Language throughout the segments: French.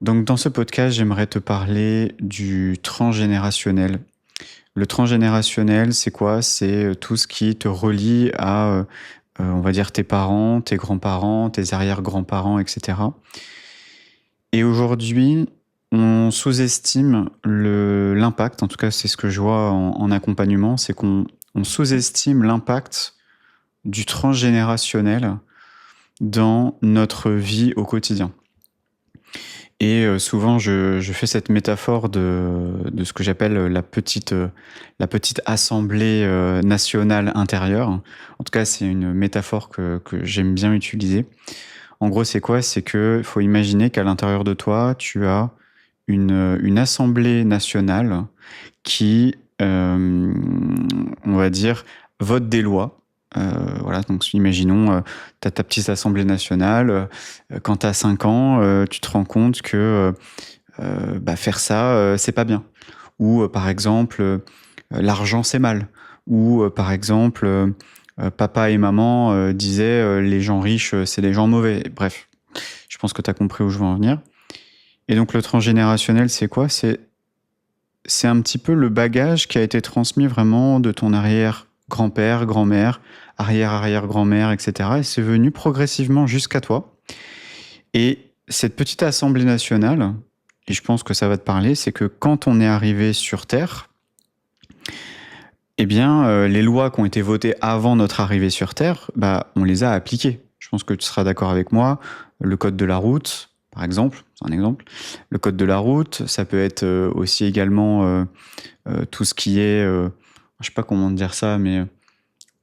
Donc, dans ce podcast, j'aimerais te parler du transgénérationnel. Le transgénérationnel, c'est quoi? C'est tout ce qui te relie à, on va dire, tes parents, tes grands-parents, tes arrière-grands-parents, etc. Et aujourd'hui, on sous-estime l'impact, en tout cas, c'est ce que je vois en accompagnement, c'est qu'on sous-estime l'impact du transgénérationnel dans notre vie au quotidien. Et souvent, je fais cette métaphore de ce que j'appelle la petite assemblée nationale intérieure. En tout cas, c'est une métaphore que j'aime bien utiliser. En gros, c'est quoi? C'est qu'il faut imaginer qu'à l'intérieur de toi, tu as une assemblée nationale qui, on va dire, vote des lois. Voilà, donc imaginons, tu as ta petite assemblée nationale, quand tu as 5 ans, tu te rends compte que faire ça, c'est pas bien. Ou par exemple, l'argent c'est mal. Ou par exemple, papa et maman disaient les gens riches c'est des gens mauvais. Bref, je pense que tu as compris où je veux en venir. Et donc le transgénérationnel, c'est quoi? C'est un petit peu le bagage qui a été transmis vraiment de ton arrière-grand-père, grand-mère, arrière-arrière-grand-mère, etc. Et c'est venu progressivement jusqu'à toi. Et cette petite assemblée nationale, et je pense que ça va te parler, c'est que quand on est arrivé sur Terre, eh bien, les lois qui ont été votées avant notre arrivée sur Terre, on les a appliquées. Je pense que tu seras d'accord avec moi. Le code de la route, par exemple, c'est un exemple. Le code de la route, ça peut être aussi également tout ce qui est, je sais pas comment dire ça, mais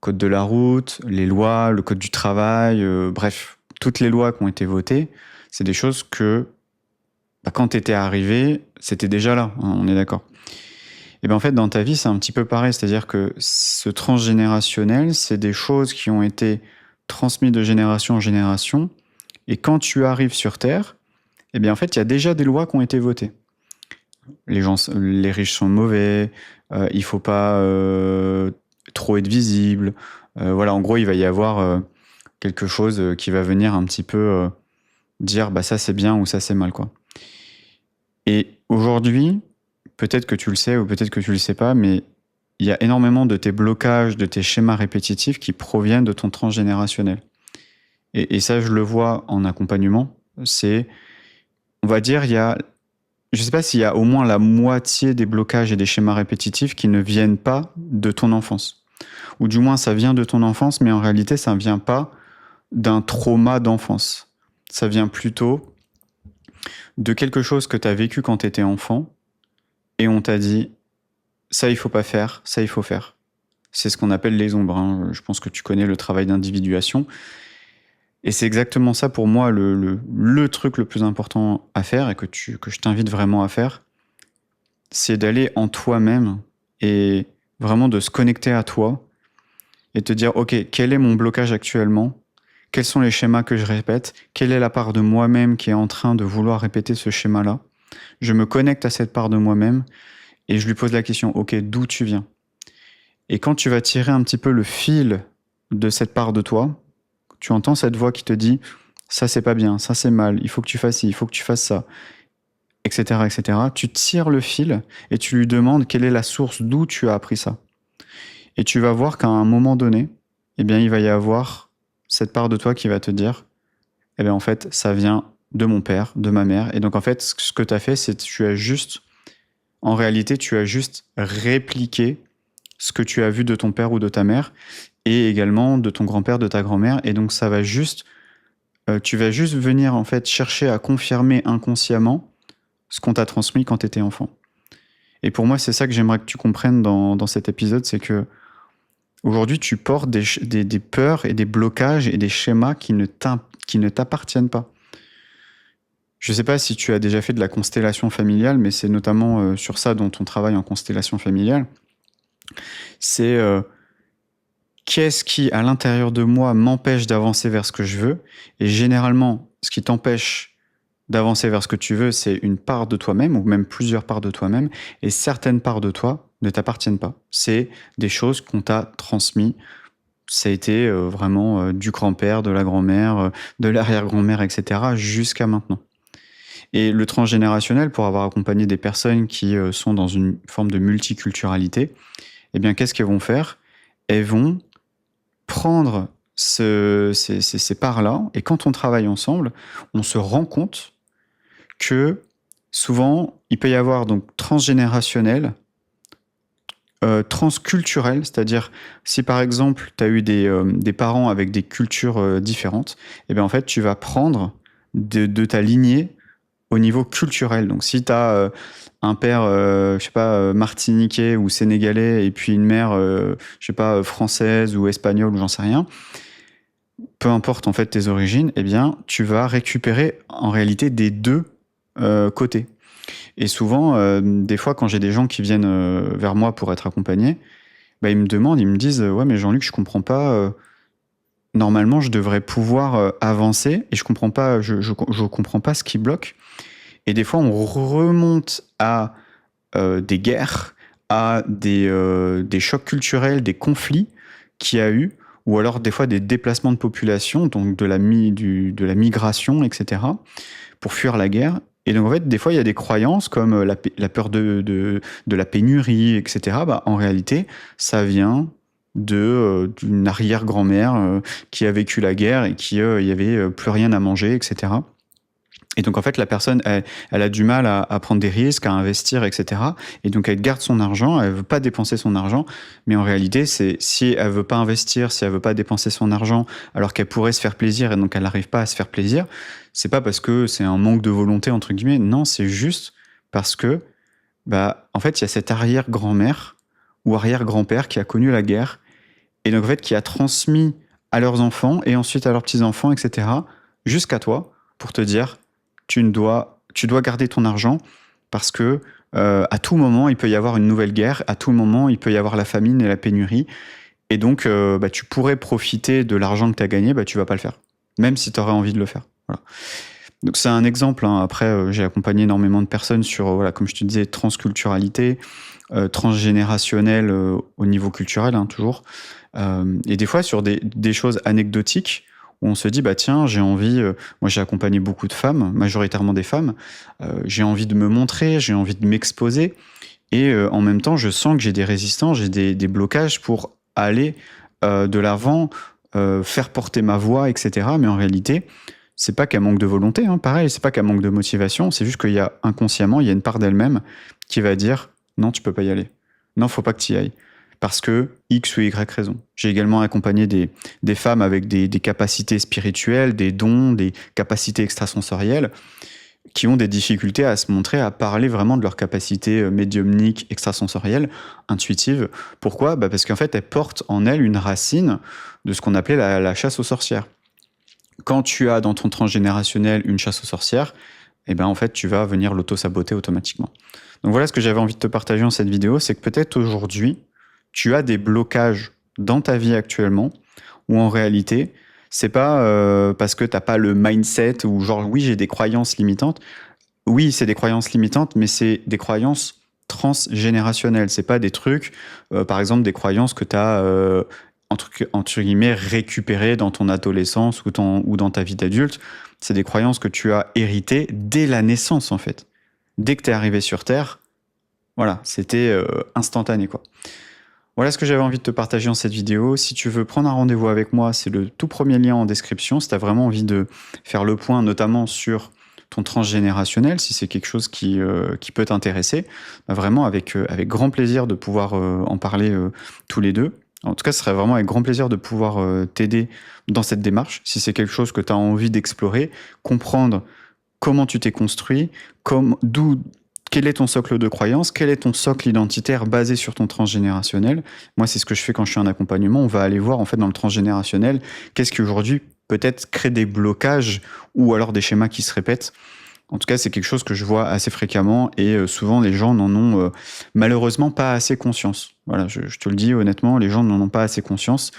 code de la route, les lois, le code du travail, bref, toutes les lois qui ont été votées, c'est des choses que quand tu étais arrivé, c'était déjà là, hein, on est d'accord. Et bien en fait, dans ta vie, c'est un petit peu pareil, c'est-à-dire que ce transgénérationnel, c'est des choses qui ont été transmises de génération en génération, et quand tu arrives sur Terre, eh bien en fait, il y a déjà des lois qui ont été votées. Les riches sont mauvais, il faut pas trop être visible. Voilà, en gros, il va y avoir quelque chose qui va venir un petit peu dire ça c'est bien ou ça c'est mal, quoi. Et aujourd'hui, peut-être que tu le sais ou peut-être que tu le sais pas, mais il y a énormément de tes blocages, de tes schémas répétitifs qui proviennent de ton transgénérationnel. Et ça, je le vois en accompagnement. C'est, on va dire, je sais pas s'il y a au moins la moitié des blocages et des schémas répétitifs qui ne viennent pas de ton enfance. Ou du moins, ça vient de ton enfance, mais en réalité, ça ne vient pas d'un trauma d'enfance. Ça vient plutôt de quelque chose que tu as vécu quand tu étais enfant, et on t'a dit, ça il faut pas faire, ça il faut faire. C'est ce qu'on appelle les ombres, hein. Je pense que tu connais le travail d'individuation. Et c'est exactement ça pour moi, le truc le plus important à faire, et que je t'invite vraiment à faire, c'est d'aller en toi-même, et vraiment de se connecter à toi, et te dire, ok, quel est mon blocage actuellement? Quels sont les schémas que je répète? Quelle est la part de moi-même qui est en train de vouloir répéter ce schéma-là? Je me connecte à cette part de moi-même, et je lui pose la question, ok, d'où tu viens? Et quand tu vas tirer un petit peu le fil de cette part de toi, tu entends cette voix qui te dit, ça c'est pas bien, ça c'est mal, il faut que tu fasses ci, il faut que tu fasses ça, etc., etc. Tu tires le fil et tu lui demandes quelle est la source d'où tu as appris ça. Et tu vas voir qu'à un moment donné, eh bien, il va y avoir cette part de toi qui va te dire, eh bien, en fait, ça vient de mon père, de ma mère. Et donc, en fait, ce que tu as fait, c'est que en réalité, tu as juste répliqué ce que tu as vu de ton père ou de ta mère, et également de ton grand-père, de ta grand-mère. Et donc, tu vas juste venir, en fait, chercher à confirmer inconsciemment ce qu'on t'a transmis quand tu étais enfant. Et pour moi, c'est ça que j'aimerais que tu comprennes dans cet épisode, c'est que aujourd'hui, tu portes des peurs et des blocages et des schémas qui ne t'appartiennent pas. Je ne sais pas si tu as déjà fait de la constellation familiale, mais c'est notamment sur ça dont on travaille en constellation familiale. C'est qu'est-ce qui, à l'intérieur de moi, m'empêche d'avancer vers ce que je veux. Et généralement, ce qui t'empêche d'avancer vers ce que tu veux, c'est une part de toi-même, ou même plusieurs parts de toi-même, et certaines parts de toi ne t'appartiennent pas. C'est des choses qu'on t'a transmises. Ça a été vraiment du grand-père, de la grand-mère, de l'arrière-grand-mère, etc., jusqu'à maintenant. Et le transgénérationnel, pour avoir accompagné des personnes qui sont dans une forme de multiculturalité, eh bien, qu'est-ce qu'elles vont faire? Elles vont prendre ces parts-là, et quand on travaille ensemble, on se rend compte que souvent, il peut y avoir donc transgénérationnel, transculturel, c'est-à-dire si par exemple tu as eu des parents avec des cultures différentes, et bien en fait tu vas prendre de ta lignée au niveau culturel. Donc si tu as un père, je sais pas, martiniquais ou sénégalais, et puis une mère, je sais pas, française ou espagnole ou j'en sais rien, peu importe en fait tes origines, eh bien tu vas récupérer en réalité des deux côtés. Et souvent, des fois, quand j'ai des gens qui viennent vers moi pour être accompagnés, bah, ils me demandent, ils me disent ouais, mais Jean-Luc, je comprends pas. Normalement, je devrais pouvoir avancer et je comprends pas, je comprends pas ce qui bloque. Et des fois, on remonte à des guerres, à des chocs culturels, des conflits qu'il y a eu, ou alors des fois des déplacements de population, donc de la migration, etc., pour fuir la guerre. Et donc, en fait, des fois, il y a des croyances comme la peur de la pénurie, etc. Bah, en réalité, ça vient d'une arrière-grand-mère qui a vécu la guerre et qui il y avait plus rien à manger, etc. Et donc, en fait, la personne, elle a du mal à prendre des risques, à investir, etc. Et donc, elle garde son argent, elle veut pas dépenser son argent. Mais en réalité, si elle veut pas investir, si elle veut pas dépenser son argent, alors qu'elle pourrait se faire plaisir et donc elle n'arrive pas à se faire plaisir, c'est pas parce que c'est un manque de volonté, entre guillemets. Non, c'est juste parce que, bah, en fait, il y a cette arrière-grand-mère ou arrière-grand-père qui a connu la guerre et donc, en fait, qui a transmis à leurs enfants et ensuite à leurs petits-enfants, etc., jusqu'à toi, pour te dire, tu dois garder ton argent parce que à tout moment, il peut y avoir une nouvelle guerre, à tout moment, il peut y avoir la famine et la pénurie. Et donc, bah, tu pourrais profiter de l'argent que tu as gagné, bah, tu vas pas le faire, même si tu aurais envie de le faire. Voilà. Donc, c'est un exemple. Hein. Après, j'ai accompagné énormément de personnes sur, voilà, comme je te disais, transculturalité, transgénérationnel au niveau culturel, hein, toujours. Et des fois, sur des choses anecdotiques, où on se dit, bah tiens, j'ai envie, moi j'ai accompagné beaucoup de femmes, majoritairement des femmes, j'ai envie de me montrer, j'ai envie de m'exposer, et en même temps, je sens que j'ai des résistants, j'ai des blocages pour aller de l'avant, faire porter ma voix, etc. Mais en réalité, c'est pas qu'elle manque de volonté, hein, pareil, c'est pas qu'elle manque de motivation, c'est juste qu'il y a inconsciemment, il y a une part d'elle-même qui va dire, non, tu peux pas y aller. Non, faut pas que tu y ailles. Parce que X ou Y raison. J'ai également accompagné des femmes avec des capacités spirituelles, des dons, des capacités extrasensorielles, qui ont des difficultés à se montrer, à parler vraiment de leurs capacités médiumniques, extrasensorielles, intuitives. Pourquoi? Bah parce qu'en fait, elles portent en elles une racine de ce qu'on appelait la chasse aux sorcières. Quand tu as dans ton transgénérationnel une chasse aux sorcières, eh ben en fait, tu vas venir l'auto-saboter automatiquement. Donc voilà ce que j'avais envie de te partager dans cette vidéo, c'est que peut-être aujourd'hui, tu as des blocages dans ta vie actuellement, où en réalité, c'est pas parce que t'as pas le mindset ou genre oui j'ai des croyances limitantes. Oui, c'est des croyances limitantes, mais c'est des croyances transgénérationnelles. C'est pas des trucs, par exemple des croyances que tu as entre guillemets récupérées dans ton adolescence ou dans ta vie d'adulte. C'est des croyances que tu as héritées dès la naissance en fait. Dès que tu es arrivé sur Terre, voilà, c'était instantané quoi. Voilà ce que j'avais envie de te partager dans cette vidéo. Si tu veux prendre un rendez-vous avec moi, c'est le tout premier lien en description. Si tu as vraiment envie de faire le point, notamment sur ton transgénérationnel, si c'est quelque chose qui peut t'intéresser, bah vraiment avec grand plaisir de pouvoir en parler tous les deux. En tout cas, ce serait vraiment avec grand plaisir de pouvoir t'aider dans cette démarche. Si c'est quelque chose que tu as envie d'explorer, comprendre comment tu t'es construit, quel est ton socle de croyance, quel est ton socle identitaire basé sur ton transgénérationnel. Moi, c'est ce que je fais quand je suis en accompagnement. On va aller voir en fait dans le transgénérationnel qu'est-ce qui aujourd'hui peut-être crée des blocages ou alors des schémas qui se répètent. En tout cas, c'est quelque chose que je vois assez fréquemment et souvent les gens n'en ont malheureusement pas assez conscience. Voilà, je te le dis honnêtement, les gens n'en ont pas assez conscience.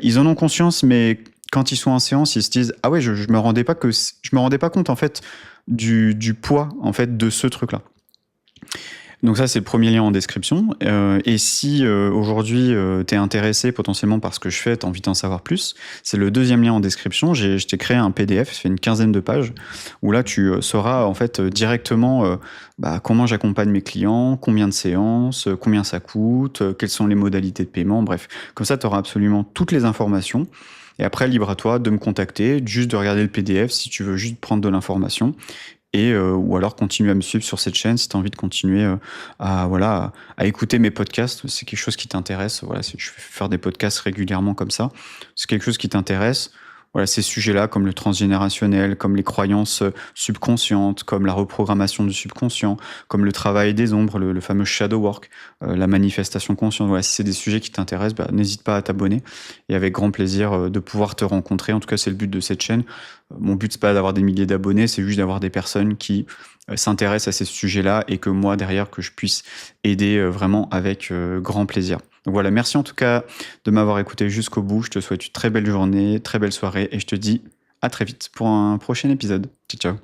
Ils en ont conscience, mais quand ils sont en séance, ils se disent ah ouais, je me rendais pas compte en fait du poids en fait de ce truc-là. Donc ça, c'est le premier lien en description. Et si aujourd'hui, tu es intéressé potentiellement par ce que je fais, tu as envie d'en savoir plus, c'est le deuxième lien en description. Je t'ai créé un PDF, ça fait une quinzaine de pages, où là, tu sauras en fait directement comment j'accompagne mes clients, combien de séances, combien ça coûte, quelles sont les modalités de paiement, bref. Comme ça, tu auras absolument toutes les informations. Et après, libre à toi de me contacter, juste de regarder le PDF si tu veux juste prendre de l'information. Ou alors continue à me suivre sur cette chaîne si tu as envie de continuer à écouter mes podcasts. C'est quelque chose qui t'intéresse. Voilà, je vais faire des podcasts régulièrement comme ça. C'est quelque chose qui t'intéresse. Voilà, ces sujets-là, comme le transgénérationnel, comme les croyances subconscientes, comme la reprogrammation du subconscient, comme le travail des ombres, le fameux shadow work, la manifestation consciente. Voilà, si c'est des sujets qui t'intéressent, n'hésite pas à t'abonner. Et avec grand plaisir de pouvoir te rencontrer. En tout cas, c'est le but de cette chaîne. Mon but, c'est pas d'avoir des milliers d'abonnés, c'est juste d'avoir des personnes qui s'intéressent à ces sujets-là et que moi, derrière, que je puisse aider vraiment avec grand plaisir. Donc voilà, merci en tout cas de m'avoir écouté jusqu'au bout. Je te souhaite une très belle journée, très belle soirée et je te dis à très vite pour un prochain épisode. Ciao, ciao.